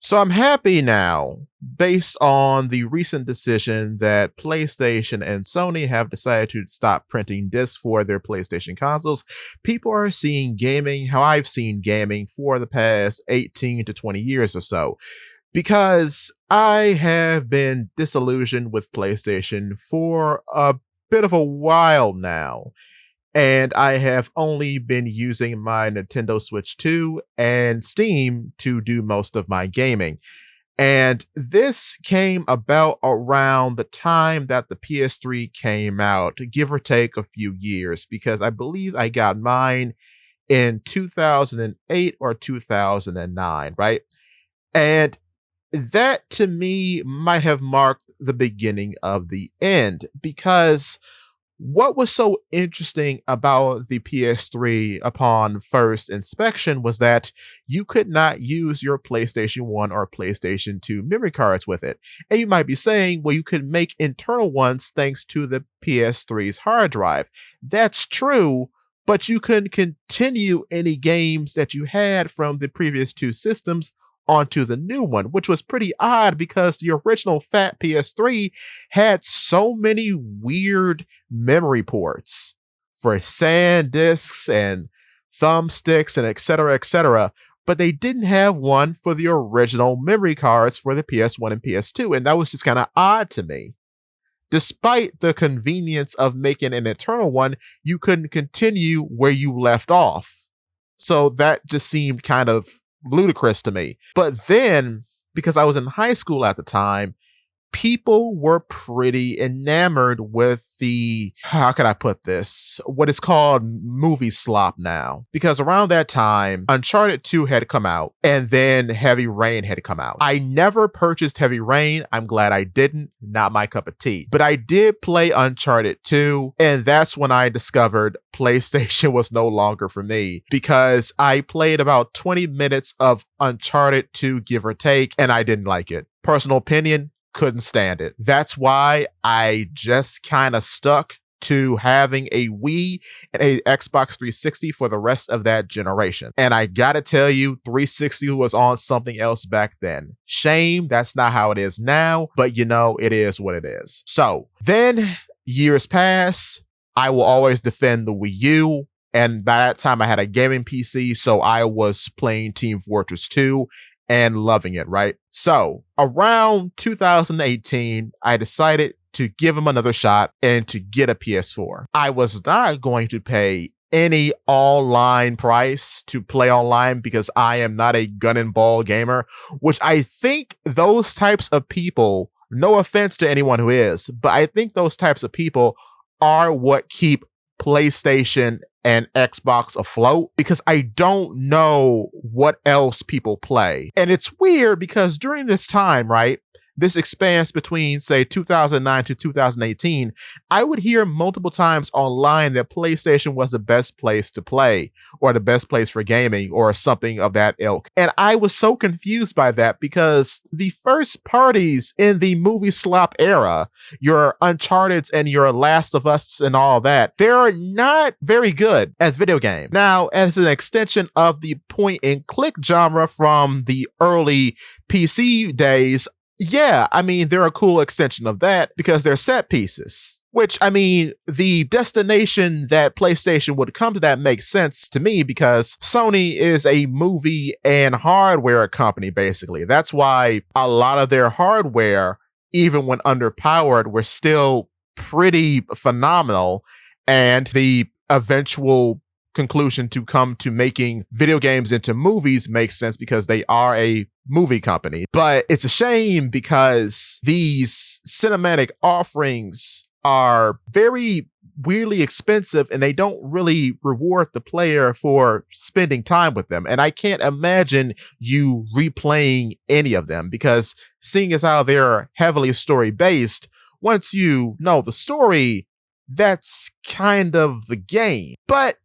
So I'm happy now, based on the recent decision that PlayStation and Sony have decided to stop printing discs for their PlayStation consoles. People are seeing gaming how I've seen gaming for the past 18 to 20 years or so. Because I have been disillusioned with PlayStation for a bit of a while now. And I have only been using my Nintendo Switch 2 and Steam to do most of my gaming. And this came about around the time that the PS3 came out, give or take a few years, because I believe I got mine in 2008 or 2009, right? And that to me might have marked the beginning of the end, because what was so interesting about the PS3 upon first inspection was that you could not use your PlayStation 1 or PlayStation 2 memory cards with it. And you might be saying, well, you could make internal ones thanks to the PS3's hard drive. That's true, but you couldn't continue any games that you had from the previous two systems onto the new one, which was pretty odd because the original fat PS3 had so many weird memory ports for SAN disks and thumbsticks and etc., but they didn't have one for the original memory cards for the PS1 and PS2, and that was just kind of odd to me. Despite the convenience of making an internal one, you couldn't continue where you left off. So that just seemed kind of ludicrous to me. But then, because I was in high school at the time, people were pretty enamored with the, how can I put this, what is called movie slop now. Because around that time, Uncharted 2 had come out, and then Heavy Rain had come out. I never purchased Heavy Rain. I'm glad I didn't. Not my cup of tea. But I did play Uncharted 2, and that's when I discovered PlayStation was no longer for me, because I played about 20 minutes of Uncharted 2, give or take, and I didn't like it. Personal opinion, couldn't stand it. That's why I just kind of stuck to having a Wii and a Xbox 360 for the rest of that generation. And I gotta tell you, 360 was on something else back then. Shame, that's not how it is now, but you know, it is what it is. So then years pass. I will always defend the Wii U. And by that time I had a gaming PC, so I was playing Team Fortress 2 and loving it, right? So around 2018, I decided to give him another shot and to get a PS4. I was not going to pay any online price to play online because I am not a gun and ball gamer, which I think those types of people, no offense to anyone who is, but I think those types of people are what keep PlayStation and Xbox afloat, because I don't know what else people play. And it's weird because during this time, right, this expanse between, say, 2009 to 2018, I would hear multiple times online that PlayStation was the best place to play, or the best place for gaming, or something of that ilk. And I was so confused by that because the first parties in the movie slop era, your Uncharted and your Last of Us and all that, they're not very good as video games. Now, as an extension of the point and click genre from the early PC days, yeah, I mean, they're a cool extension of that because they're set pieces. Which, I mean, the destination that PlayStation would come to that makes sense to me because Sony is a movie and hardware company, basically. That's why a lot of their hardware, even when underpowered, were still pretty phenomenal. And the eventual conclusion to come to making video games into movies makes sense because they are a movie company. But it's a shame because these cinematic offerings are very weirdly expensive and they don't really reward the player for spending time with them. And I can't imagine you replaying any of them because seeing as how they're heavily story based, once you know the story, that's kind of the game. But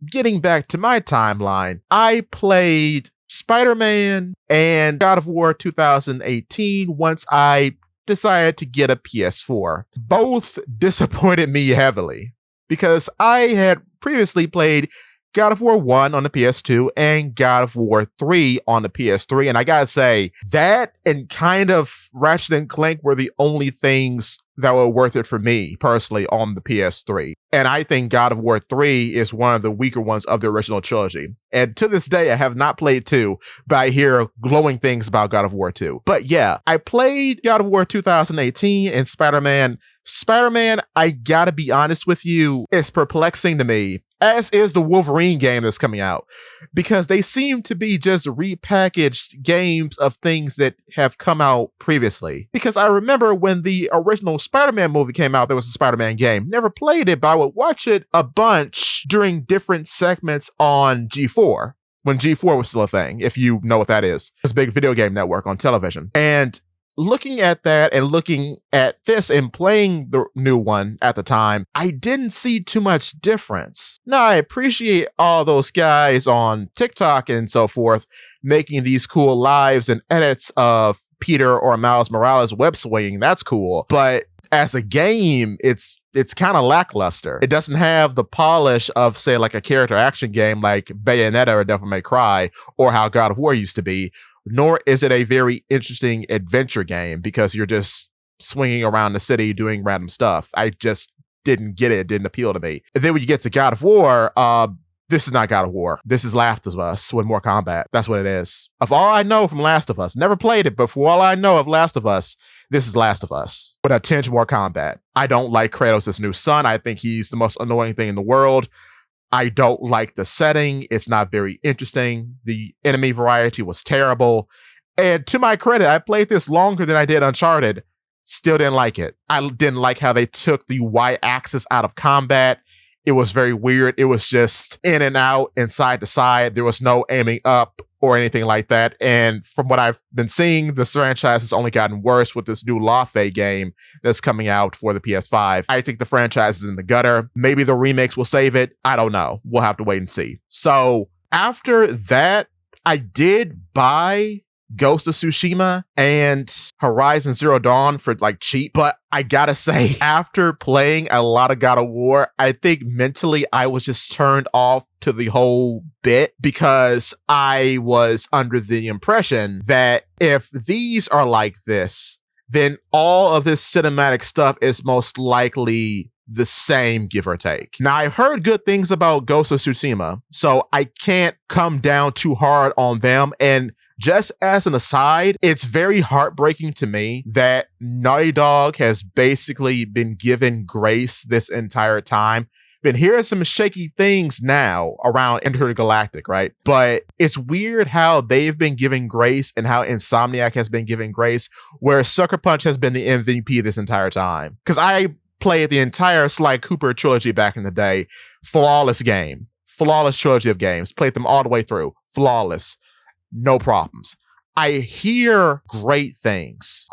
getting back to my timeline, I played Spider-Man and God of War 2018 once I decided to get a PS4. Both disappointed me heavily because I had previously played God of War 1 on the PS2 and God of War 3 on the PS3. And I gotta say, that and kind of Ratchet and Clank were the only things that were worth it for me personally on the PS3. And I think God of War 3 is one of the weaker ones of the original trilogy. And to this day, I have not played 2, but I hear glowing things about God of War 2. But yeah, I played God of War 2018 and Spider-Man. Spider-Man, I gotta be honest with you, it's perplexing to me, as is the Wolverine game that's coming out, because they seem to be just repackaged games of things that have come out previously. Because I remember when the original Spider-Man movie came out, there was a Spider-Man game. Never played it, but I would watch it a bunch during different segments on G4, when G4 was still a thing, if you know what that is. It's a big video game network on television. And looking at that and looking at this and playing the new one at the time, I didn't see too much difference. Now, I appreciate all those guys on TikTok and so forth making these cool lives and edits of Peter or Miles Morales web swinging. That's cool. But as a game, it's kind of lackluster. It doesn't have the polish of, say, like a character action game like Bayonetta or Devil May Cry, or how God of War used to be. Nor is it a very interesting adventure game because you're just swinging around the city doing random stuff. I just didn't get it. It didn't appeal to me. And then when you get to God of War, this is not God of War. This is Last of Us with more combat. That's what it is. Of all I know from Last of Us, never played it, but for all I know of Last of Us, this is Last of Us with a tinge more combat. I don't like Kratos' new son. I think he's the most annoying thing in the world. I don't like the setting. It's not very interesting. The enemy variety was terrible. And to my credit, I played this longer than I did Uncharted. Still didn't like it. I didn't like how they took the Y-axis out of combat. It was very weird. It was just in and out and side to side. There was no aiming up or anything like that. And from what I've been seeing, this franchise has only gotten worse with this new Laufey game that's coming out for the PS5. I think the franchise is in the gutter. Maybe the remakes will save it. I don't know. We'll have to wait and see. So after that, I did buy Ghost of Tsushima and Horizon Zero Dawn for like cheap, but I gotta say, after playing a lot of God of War, I think mentally I was just turned off to the whole bit because I was under the impression that if these are like this, then all of this cinematic stuff is most likely the same, give or take. Now, I've heard good things about Ghost of Tsushima, so I can't come down too hard on them. And just as an aside, it's very heartbreaking to me that Naughty Dog has basically been given grace this entire time. Been hearing some shaky things now around Intergalactic, right? But it's weird how they've been giving grace and how Insomniac has been giving grace, where Sucker Punch has been the MVP this entire time. Because I played the entire Sly Cooper trilogy back in the day. Flawless game. Flawless trilogy of games. Played them all the way through. Flawless. No problems. I hear great things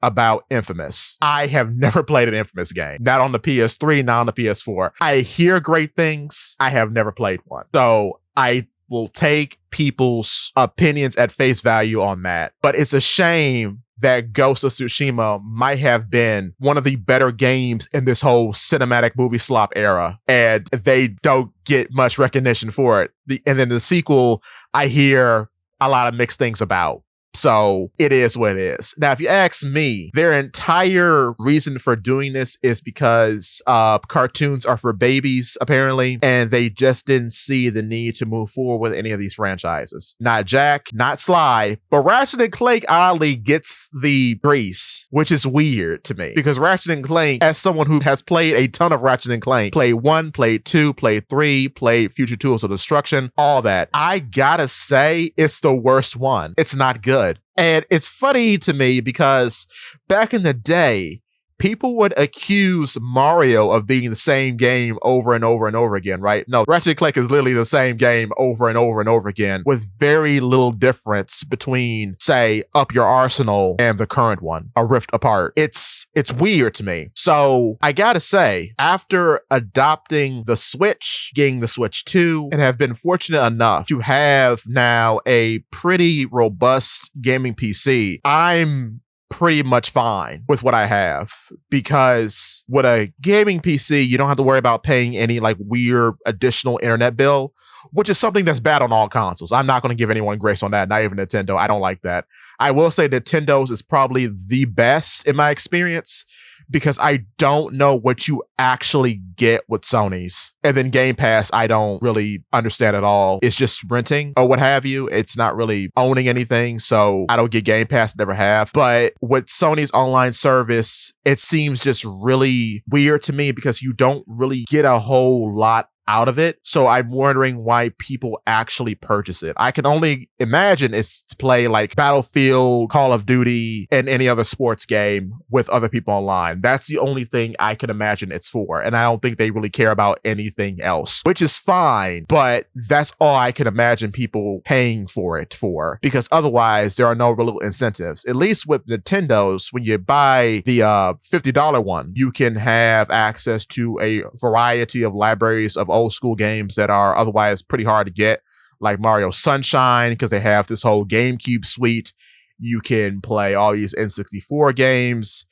about Infamous. I have never played an Infamous game. Not on the PS3, not on the PS4. I hear great things. I have never played one. So I will take people's opinions at face value on that. But it's a shame that Ghost of Tsushima might have been one of the better games in this whole cinematic movie slop era, and they don't get much recognition for it. And then the sequel, I hear a lot of mixed things about. So it is what it is. Now, if you ask me, their entire reason for doing this is because cartoons are for babies, apparently, and they just didn't see the need to move forward with any of these franchises. Not Jack, not Sly, but Ratchet and Clank oddly gets the grease, which is weird to me because Ratchet and Clank, as someone who has played a ton of Ratchet and Clank, played 1, played 2, played 3, played Future Tools of Destruction, all that, I gotta say it's the worst one. It's not good. And it's funny to me because back in the day, people would accuse Mario of being the same game over and over and over again, right? No, Ratchet & Clank is literally the same game over and over and over again with very little difference between, say, Up Your Arsenal and the current one, A Rift Apart. It's weird to me. So I gotta say, after adopting the Switch, getting the Switch 2, and have been fortunate enough to have now a pretty robust gaming PC, I'm pretty much fine with what I have, because with a gaming PC, you don't have to worry about paying any like weird additional internet bill, which is something that's bad on all consoles. I'm not going to give anyone grace on that, not even Nintendo. I don't like that. I will say Nintendo's is probably the best in my experience, because I don't know what you actually get with Sony's. And then Game Pass, I don't really understand at all. It's just renting or what have you. It's not really owning anything. So I don't get Game Pass, never have. But with Sony's online service, it seems just really weird to me, because you don't really get a whole lot out of it. So I'm wondering why people actually purchase it. I can only imagine it's to play like Battlefield, Call of Duty, and any other sports game with other people online. That's the only thing I can imagine it's for. And I don't think they really care about anything else, which is fine. But that's all I can imagine people paying for it for, because otherwise there are no real incentives. At least with Nintendo's, when you buy the $50 one, you can have access to a variety of libraries of old school games that are otherwise pretty hard to get, like Mario Sunshine, because they have this whole GameCube suite. You can play all these N64 games,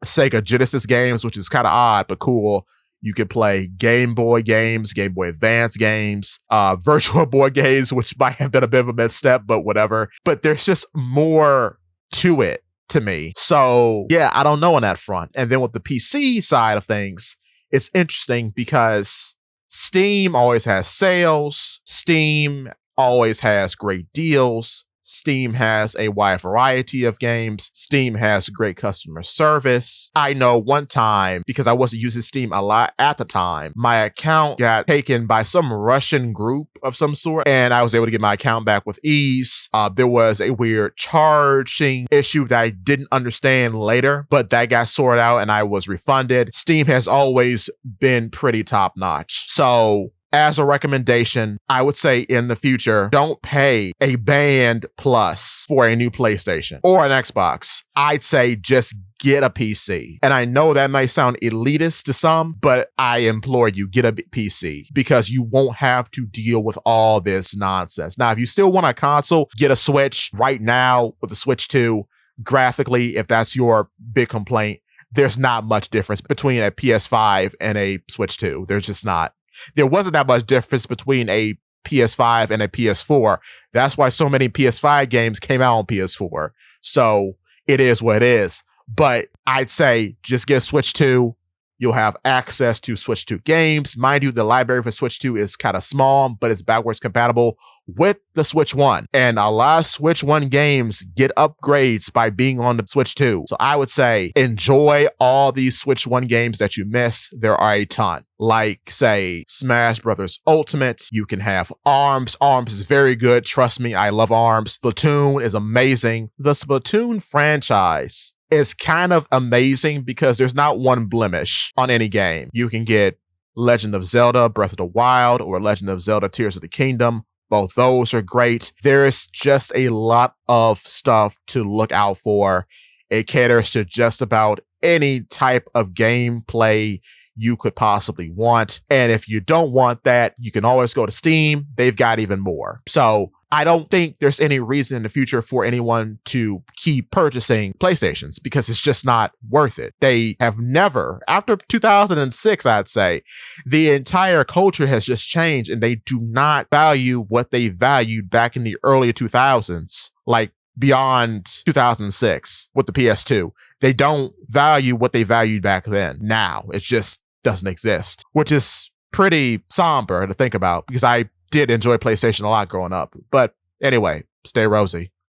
Sega Genesis games, which is kind of odd but cool. You can play Game Boy games, Game Boy Advance games, Virtual Boy games, which might have been a bit of a misstep, but whatever. But there's just more to it to me. So yeah, I don't know on that front. And then with the PC side of things, it's interesting because Steam always has sales. Steam always has great deals. Steam has a wide variety of games. Steam has great customer service. I know one time, because I wasn't using Steam a lot at the time, my account got taken by some Russian group of some sort, and I was able to get my account back with ease. There was a weird charging issue that I didn't understand later, but that got sorted out and I was refunded. Steam has always been pretty top notch. So as a recommendation, I would say in the future, don't pay a band plus for a new PlayStation or an Xbox. I'd say just get a PC. And I know that may sound elitist to some, but I implore you, get a PC, because you won't have to deal with all this nonsense. Now, if you still want a console, get a Switch right now with the Switch 2. Graphically, if that's your big complaint, there's not much difference between a PS5 and a Switch 2. There's just not. There wasn't that much difference between a PS5 and a PS4. That's why so many PS5 games came out on PS4. So it is what it is. But I'd say just get Switch 2. You'll have access to Switch 2 games. Mind you, the library for Switch 2 is kind of small, but it's backwards compatible with the Switch 1. And a lot of Switch 1 games get upgrades by being on the Switch 2. So I would say enjoy all these Switch 1 games that you miss. There are a ton. Like, say, Smash Brothers Ultimate. You can have ARMS. ARMS is very good. Trust me, I love ARMS. Splatoon is amazing. The Splatoon franchise is kind of amazing because there's not one blemish on any game. You can get Legend of Zelda Breath of the Wild or Legend of Zelda Tears of the Kingdom. Both those are great. There is just a lot of stuff to look out for. It caters to just about any type of gameplay you could possibly want. And if you don't want that, you can always go to Steam. They've got even more. So I don't think there's any reason in the future for anyone to keep purchasing PlayStations, because it's just not worth it. They have never, after 2006, I'd say, the entire culture has just changed, and they do not value what they valued back in the early 2000s, like beyond 2006 with the PS2. They don't value what they valued back then. Now it just doesn't exist, which is pretty somber to think about, because I did enjoy PlayStation a lot growing up. But anyway, stay rosy.